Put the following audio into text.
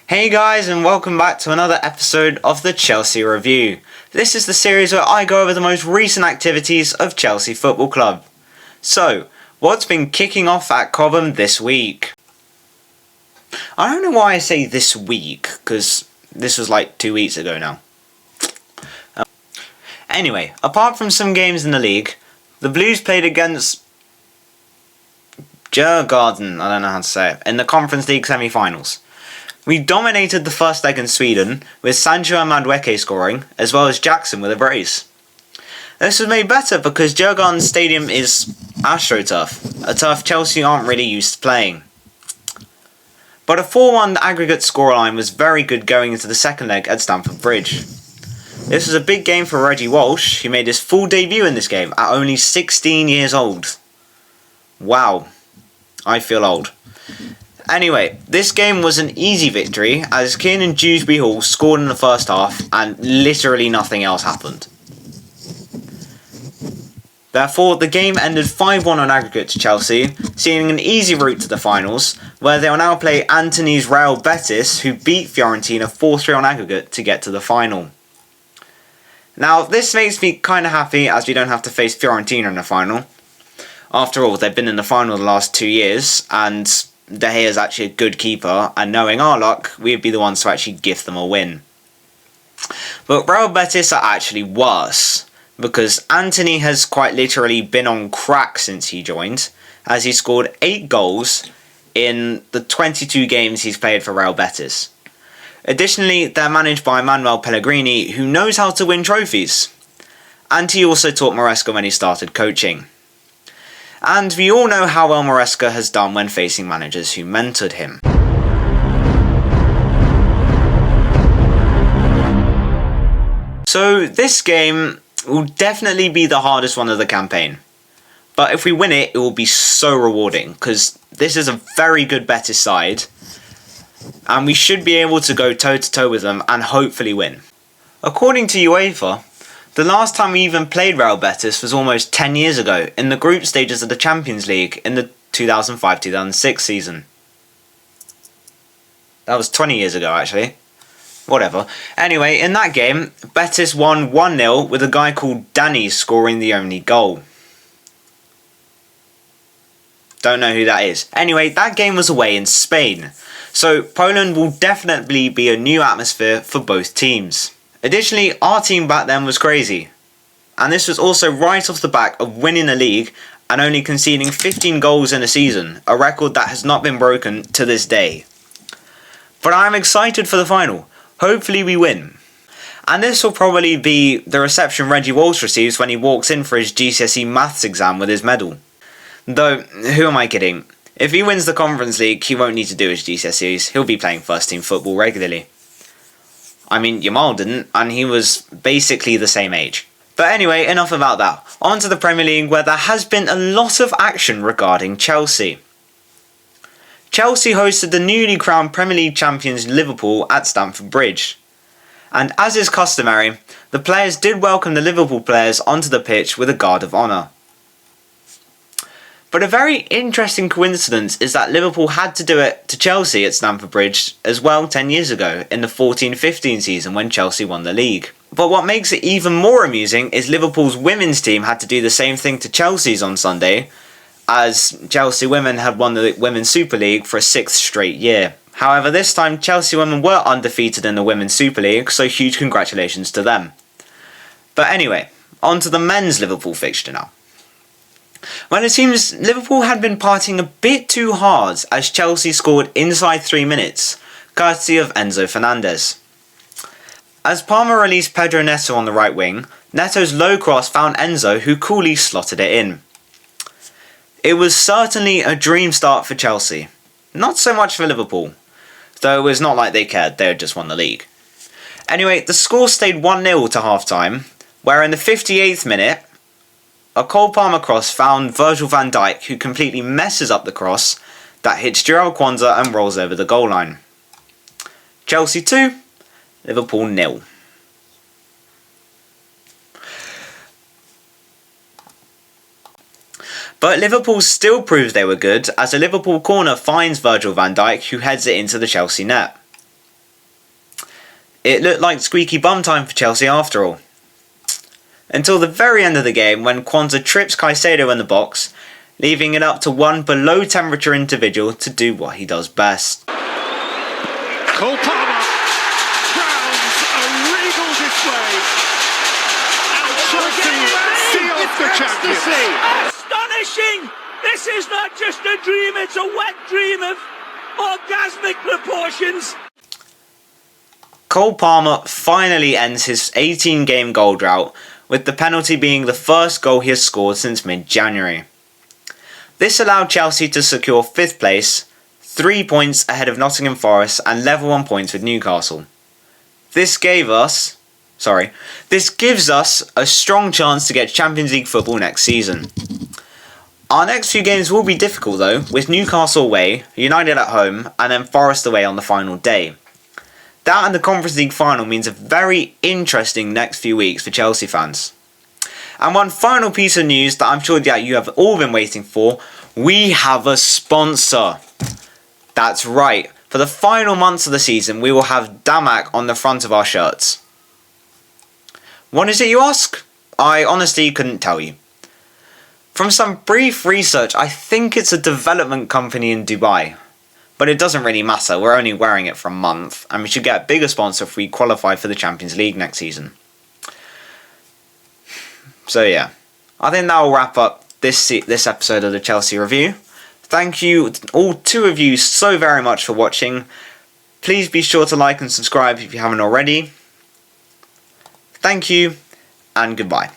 Hey guys, and welcome back to another episode of the Chelsea Review. This is the series where I go over the most recent activities of Chelsea Football Club. So, what's been kicking off at Cobham this week? I don't know why I say this week, because this was like 2 weeks ago now. Anyway, apart from some games in the league, the Blues played against Djurgården, I don't know how to say it, in the Conference League semi-finals. We dominated the first leg in Sweden, with Sancho and Madueke scoring, as well as Jackson with a brace. This was made better because Djurgården Stadium is AstroTurf, a turf Chelsea aren't really used to playing. But a 4-1 aggregate scoreline was very good going into the second leg at Stamford Bridge. This was a big game for Reggie Walsh, who made his full debut in this game at only 16 years old. Wow, I feel old. Anyway, this game was an easy victory as Kiernan Dewsbury-Hall scored in the first half and literally nothing else happened. Therefore, the game ended 5-1 on aggregate to Chelsea, seeing an easy route to the finals, where they will now play Antony's Real Betis, who beat Fiorentina 4-3 on aggregate to get to the final. Now, this makes me kind of happy as we don't have to face Fiorentina in the final. After all, they've been in the final the last 2 years, and De Gea is actually a good keeper, and knowing our luck, we'd be the ones to actually give them a win. But Real Betis are actually worse, because Antony has quite literally been on crack since he joined, as he scored 8 goals in the 22 games he's played for Real Betis. Additionally, they're managed by Manuel Pellegrini, who knows how to win trophies. And he also taught Maresca when he started coaching. And we all know how well Maresca has done when facing managers who mentored him. So this game will definitely be the hardest one of the campaign. But if we win it, it will be so rewarding, because this is a very good Betis side, and we should be able to go toe-to-toe with them and hopefully win. According to UEFA, the last time we even played Real Betis was almost 10 years ago, in the group stages of the Champions League in the 2005-2006 season. That was 20 years ago, actually. Whatever. Anyway, in that game, Betis won 1-0 with a guy called Danny scoring the only goal. Don't know who that is. Anyway, that game was away in Spain, so Poland will definitely be a new atmosphere for both teams. Additionally, our team back then was crazy, and this was also right off the back of winning the league and only conceding 15 goals in a season, a record that has not been broken to this day. But I'm excited for the final. Hopefully we win. And this will probably be the reception Reggie Walsh receives when he walks in for his GCSE maths exam with his medal. Though, who am I kidding? If he wins the Conference League, he won't need to do his GCSEs, he'll be playing first team football regularly. I mean, Yamal didn't, and he was basically the same age. But anyway, enough about that. On to the Premier League, where there has been a lot of action regarding Chelsea. Chelsea hosted the newly crowned Premier League champions Liverpool at Stamford Bridge. And as is customary, the players did welcome the Liverpool players onto the pitch with a guard of honour. But a very interesting coincidence is that Liverpool had to do it to Chelsea at Stamford Bridge as well 10 years ago in the 14-15 season when Chelsea won the league. But what makes it even more amusing is Liverpool's women's team had to do the same thing to Chelsea's on Sunday, as Chelsea women had won the Women's Super League for a 6th straight year. However, this time Chelsea women were undefeated in the Women's Super League, so huge congratulations to them. But anyway, on to the men's Liverpool fixture now. Well, it seems Liverpool had been partying a bit too hard as Chelsea scored inside 3 minutes, courtesy of Enzo Fernandez. As Palmer released Pedro Neto on the right wing, Neto's low cross found Enzo, who coolly slotted it in. It was certainly a dream start for Chelsea. Not so much for Liverpool, though it was not like they cared, they had just won the league. Anyway, the score stayed 1-0 to half-time, where in the 58th minute, a Cole Palmer cross found Virgil van Dijk, who completely messes up the cross that hits Jarell Quansah and rolls over the goal line. Chelsea 2, Liverpool 0. But Liverpool still proves they were good as a Liverpool corner finds Virgil van Dijk, who heads it into the Chelsea net. It looked like squeaky bum time for Chelsea after all. Until the very end of the game when Quansah trips Caicedo in the box, leaving it up to one below temperature individual to do what he does best. Cole Palmer crowns a regal display, and Chelsea seals the champions. Astonishing! This is not just a dream, it's a wet dream of orgasmic proportions. Cole Palmer finally ends his 18-game goal drought, with the penalty being the first goal he has scored since mid-January. This allowed Chelsea to secure 5th place, 3 points ahead of Nottingham Forest and level on points with Newcastle. This gives us a strong chance to get Champions League football next season. Our next few games will be difficult though, with Newcastle away, United at home, and then Forest away on the final day. That and the Conference League final means a very interesting next few weeks for Chelsea fans. And one final piece of news that I'm sure that you have all been waiting for, we have a sponsor. That's right, for the final months of the season we will have Damac on the front of our shirts. What is it, you ask? I honestly couldn't tell you. From some brief research, I think it's a development company in Dubai. But it doesn't really matter, we're only wearing it for a month, and we should get a bigger sponsor if we qualify for the Champions League next season. So yeah, I think that will wrap up this episode of the Chelsea Review. Thank you, all 2 of you, so very much for watching. Please be sure to like and subscribe if you haven't already. Thank you, and goodbye.